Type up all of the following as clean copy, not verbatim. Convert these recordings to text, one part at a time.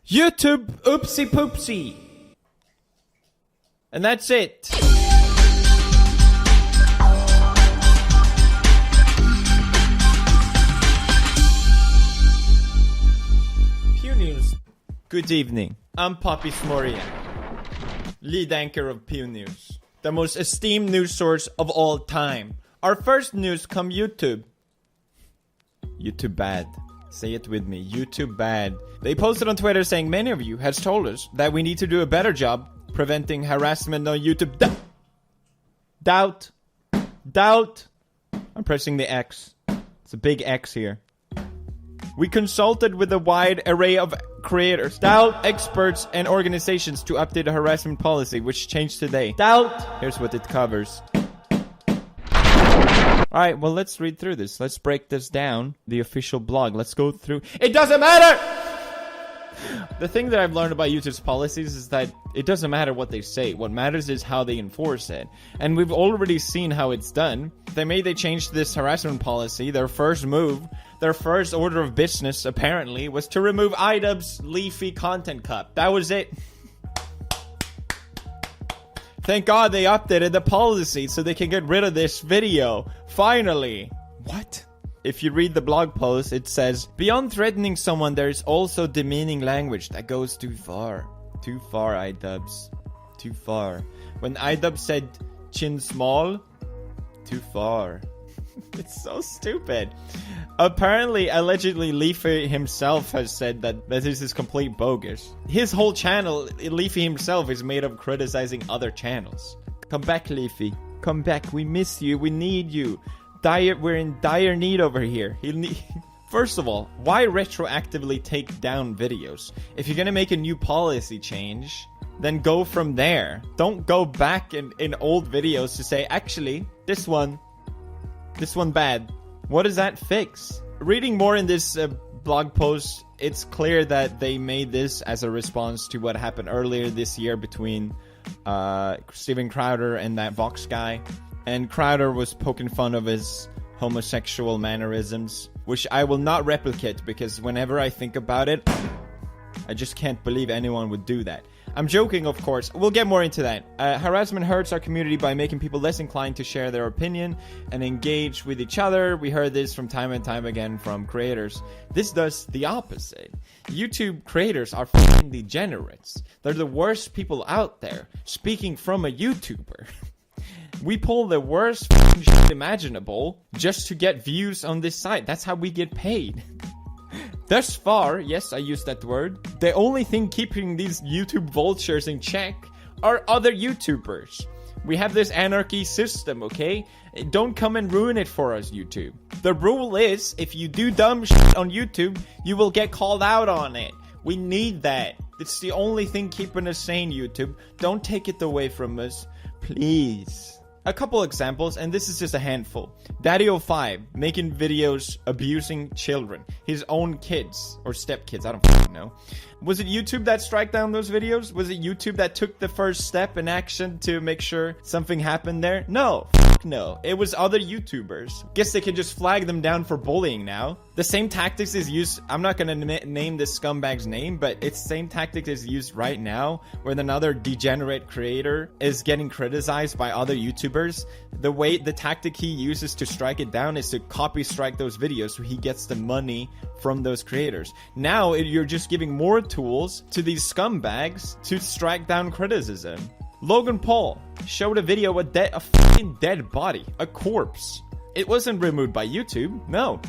YouTube oopsie poopsie. And that's it. Pew News. Good evening. I'm Poppy Smorian, lead anchor of Pew News, the most esteemed news source of all time. Our first news come YouTube. YouTube bad. Say it with me. YouTube bad. They posted on Twitter saying many of you has told us that we need to do a better job preventing harassment on YouTube. Doubt. I'm pressing the X. It's a big X here. We consulted with a wide array of creators, experts, and organizations to update the harassment policy, which changed today. Here's what it covers. Alright, well, let's read through this. Let's break this down. The official blog. Let's go through. It doesn't matter! The thing that I've learned about YouTube's policies is that it doesn't matter what they say. What matters is how they enforce it. And we've already seen how it's done. They changed this harassment policy. Their first move, their first order of business, apparently, was to remove iDubbbz's leafy content cup. That was it. Thank God they updated the policy so they can get rid of this video. Finally. What? If you read the blog post, it says, beyond threatening someone, there is also demeaning language that goes too far. Too far, iDubbbz. Too far. When iDubbbz said chin small, too far. It's so stupid. Apparently, allegedly, Leafy himself has said that this is complete bogus. His whole channel, Leafy himself, is made of criticizing other channels. Come back, Leafy. Come back. We miss you. We need you. We're in dire need over here. First of all, why retroactively take down videos? If you're gonna make a new policy change, then go from there. Don't go back in old videos to say, actually, this one bad. What does that fix? Reading more in this blog post, it's clear that they made this as a response to what happened earlier this year between Steven Crowder and that Vox guy. And Crowder was poking fun of his homosexual mannerisms, which I will not replicate because whenever I think about it, I just can't believe anyone would do that. I'm joking, of course. We'll get more into that. Harassment hurts our community by making people less inclined to share their opinion and engage with each other. We heard this from time and time again from creators. This does the opposite. YouTube creators are fucking degenerates. They're the worst people out there. Speaking from a YouTuber. We pull the worst fucking shit imaginable just to get views on this site. That's how we get paid. Thus far, yes, I used that word, the only thing keeping these YouTube vultures in check are other YouTubers. We have this anarchy system, okay? Don't come and ruin it for us, YouTube. The rule is, if you do dumb shit on YouTube, you will get called out on it. We need that. It's the only thing keeping us sane, YouTube. Don't take it away from us, please. A couple examples, and this is just a handful. Daddy05 making videos abusing children, his own kids or stepkids, I don't fucking know. Was it YouTube that struck down those videos? Was it YouTube that took the first step in action to make sure something happened there? No, no. It was other YouTubers. Guess they can just flag them down for bullying now. The same tactics is used. I'm not gonna name this scumbag's name, but it's the same tactic is used right now when another degenerate creator is getting criticized by other YouTubers. The tactic he uses to strike it down is to copy strike those videos so he gets the money from those creators. Now you're just giving more tools to these scumbags to strike down criticism. Logan Paul showed a video of a fucking dead body, a corpse. It wasn't removed by YouTube. No.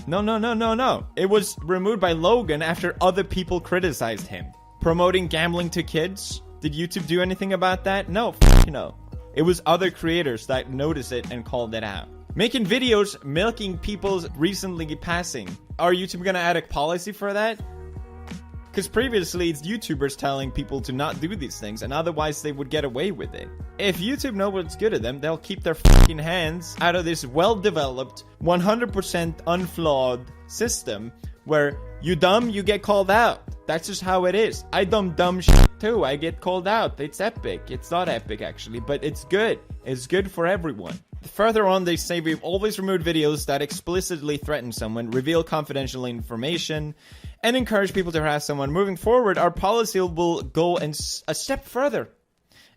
It was removed by Logan after other people criticized him. Promoting gambling to kids? Did YouTube do anything about that? No, no. It was other creators that noticed it and called it out. Making videos milking people's recently passing. Are YouTube gonna add a policy for that? Because previously it's YouTubers telling people to not do these things, and otherwise they would get away with it. If YouTube knows what's good at them, they'll keep their fucking hands out of this well-developed, 100% unflawed system where you dumb, you get called out. That's just how it is. I dumb shit too. I get called out. It's epic. It's not epic actually, but it's good. It's good for everyone. Further on, they say we've always removed videos that explicitly threaten someone, reveal confidential information, and encourage people to harass someone. Moving forward, our policy will go a step further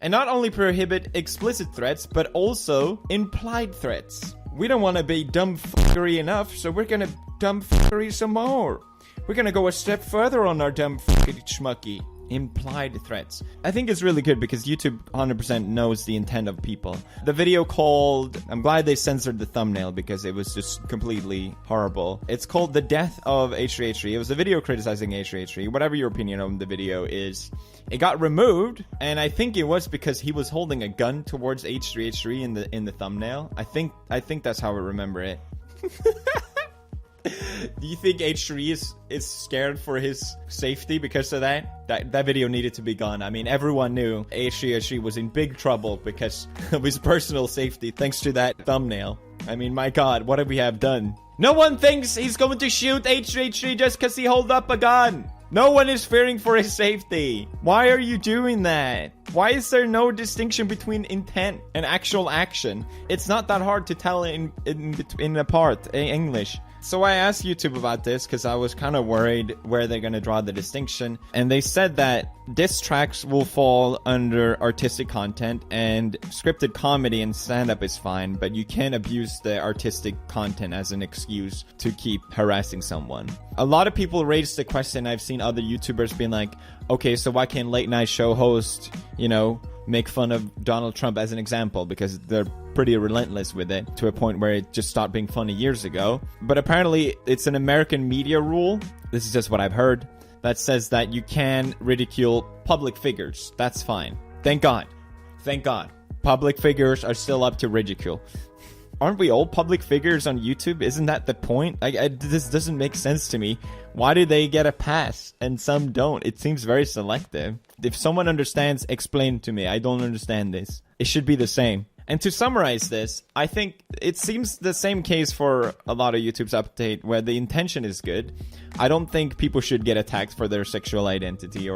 and not only prohibit explicit threats, but also implied threats. We don't want to be dumb fuckery enough, so we're gonna dumb fuckery some more. We're gonna go a step further on our dumb fuckery schmucky. Implied threats. I think it's really good because YouTube 100% knows the intent of people. The video called, I'm glad they censored the thumbnail because it was just completely horrible. It's called The Death of H3H3. It was a video criticizing H3H3. Whatever your opinion on the video is, it got removed, and I think it was because he was holding a gun towards H3H3 in the thumbnail. I think that's how I remember it. Do you think H3 is scared for his safety because of that? That video needed to be gone. I mean, everyone knew H3 was in big trouble because of his personal safety thanks to that thumbnail. I mean, my god, what have we have done? No one thinks he's going to shoot H3 just because he hold up a gun. No one is fearing for his safety. Why are you doing that? Why is there no distinction between intent and actual action? It's not that hard to tell in apart in English. So I asked YouTube about this because I was kind of worried where they're going to draw the distinction. And they said that diss tracks will fall under artistic content and scripted comedy and stand-up is fine, but you can't abuse the artistic content as an excuse to keep harassing someone. A lot of people raised the question. I've seen other YouTubers being like, okay, so why can't late night show host, you know, make fun of Donald Trump as an example, because they're pretty relentless with it to a point where it just stopped being funny years ago. But apparently it's an American media rule, this is just what I've heard, that says that you can ridicule public figures. That's fine. Thank God. Thank God. Public figures are still up to ridicule. Aren't we all public figures on YouTube? Isn't that the point? This doesn't make sense to me. Why do they get a pass and some don't? It seems very selective. If someone understands, explain to me. I don't understand this. It should be the same. And to summarize this, I think it seems the same case for a lot of YouTube's update where the intention is good. I don't think people should get attacked for their sexual identity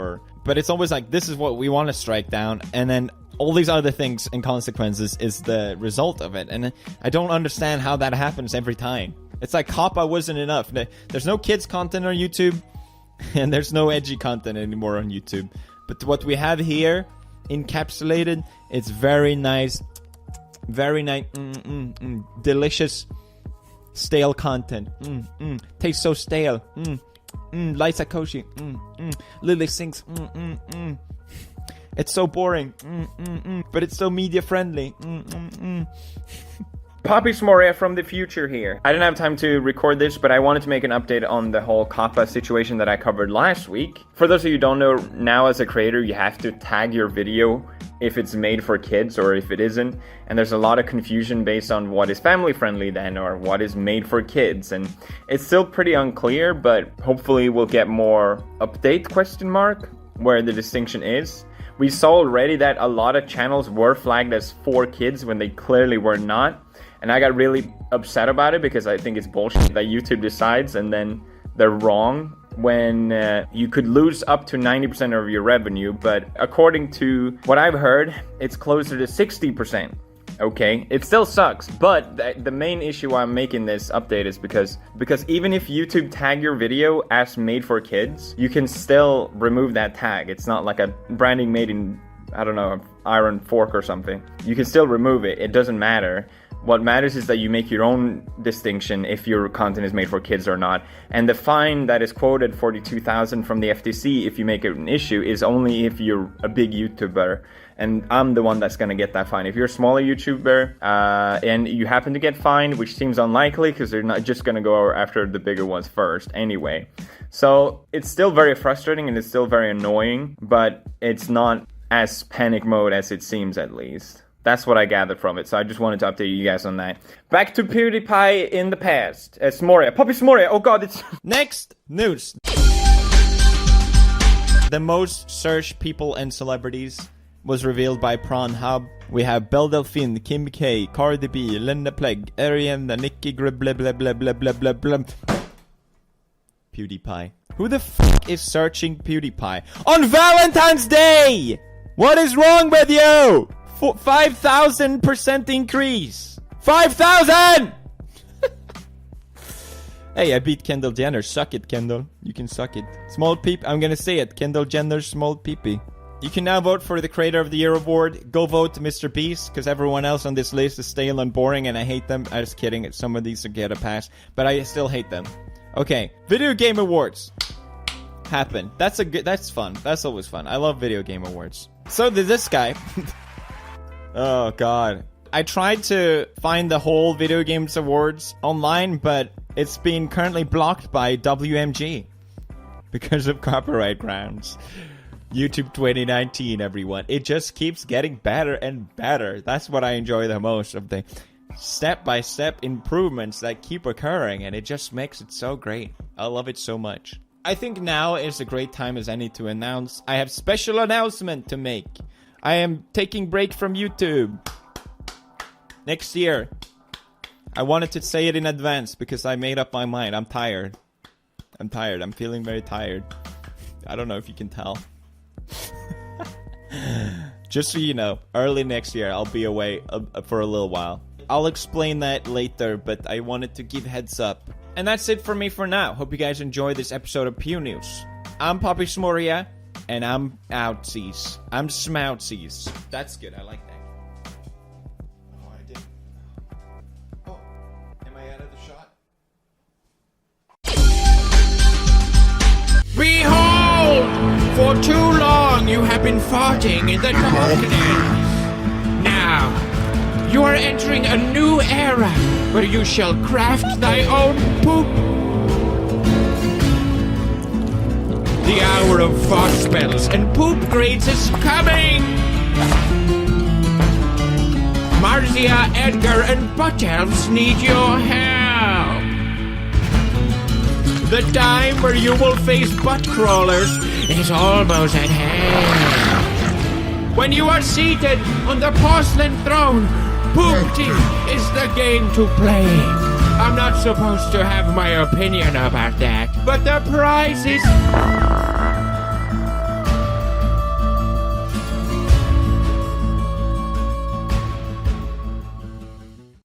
but it's always like, this is what we want to strike down, and then all these other things and consequences is the result of it. And I don't understand how that happens every time. It's like COPPA wasn't enough. There's no kids content on YouTube, and there's no edgy content anymore on YouTube. But what we have here, encapsulated, it's very nice, delicious, stale content. Tastes so stale. Lights Koshi. Lily sings. It's so boring. But it's so media friendly. Poppy Smoria from the future here. I didn't have time to record this, but I wanted to make an update on the whole COPPA situation that I covered last week. For those of you who don't know, now as a creator, you have to tag your video if it's made for kids or if it isn't. And there's a lot of confusion based on what is family friendly then or what is made for kids. And it's still pretty unclear, but hopefully we'll get more update ? Where the distinction is. We saw already that a lot of channels were flagged as for kids when they clearly were not. And I got really upset about it because I think it's bullshit that YouTube decides and then they're wrong when you could lose up to 90% of your revenue. But according to what I've heard, it's closer to 60%. Okay, it still sucks, but the main issue why I'm making this update is because even if YouTube tag your video as made for kids, you can still remove that tag. It's not like a branding made in, I don't know, an iron fork or something. You can still remove it. It doesn't matter. What matters is that you make your own distinction if your content is made for kids or not. And the fine that is quoted, 42,000 from the FTC, if you make it an issue, is only if you're a big YouTuber. And I'm the one that's going to get that fine. If you're a smaller YouTuber and you happen to get fined, which seems unlikely because they're not just going to go after the bigger ones first anyway. So it's still very frustrating and it's still very annoying, but it's not as panic mode as it seems, at least. That's what I gathered from it, so I just wanted to update you guys on that. Back to PewDiePie in the past. Smoria. Poppy Smoria. Oh god, it's... Next news. The most searched people and celebrities was revealed by Pornhub. We have Belle Delphine, Kim K, Cardi B, Linda Plegg, Ariana, Nicki Grib, blah blah blah blah blah blah blah. PewDiePie. Who the f*** is searching PewDiePie on Valentine's Day? What is wrong with you? 5,000% increase. 5,000! Hey, I beat Kendall Jenner. Suck it, Kendall. You can suck it. Small peep. I'm gonna say it. Kendall Jenner's small peepee. You can now vote for the Creator of the Year award. Go vote Mr. Beast, because everyone else on this list is stale and boring, and I hate them. I'm just kidding. Some of these get a pass, but I still hate them. Okay, Video Game Awards happen. That's fun. That's always fun. I love Video Game Awards. So did this guy. Oh God. I tried to find the whole Video Games Awards online, but it's been currently blocked by WMG because of copyright grounds. YouTube 2019, everyone. It just keeps getting better and better. That's what I enjoy the most, of the step-by-step improvements that keep occurring, and it just makes it so great. I love it so much. I think now is a great time as any to announce. I have special announcement to make. I am taking break from YouTube next year. I wanted to say it in advance because I made up my mind. I'm tired. I'm feeling very tired. I don't know if you can tell. Just so you know, early next year I'll be away for a little while. I'll explain that later, but I wanted to give heads up. And that's it for me for now. Hope you guys enjoyed this episode of Pew News. I'm Poppy Smoria, and I'm outsies. I'm smoutsies. That's good, I like that. Oh, I did. Oh, am I out of the shot? Behold! For too long you have been farting in the darkness. Now, you are entering a new era where you shall craft thy own poop. The hour of fart spells and poop grades is coming. Marzia, Edgar, and Butt Elves need your help. The time where you will face butt crawlers is almost at hand. When you are seated on the porcelain throne, Poopty is the game to play. I'm not supposed to have my opinion about that, but the prize is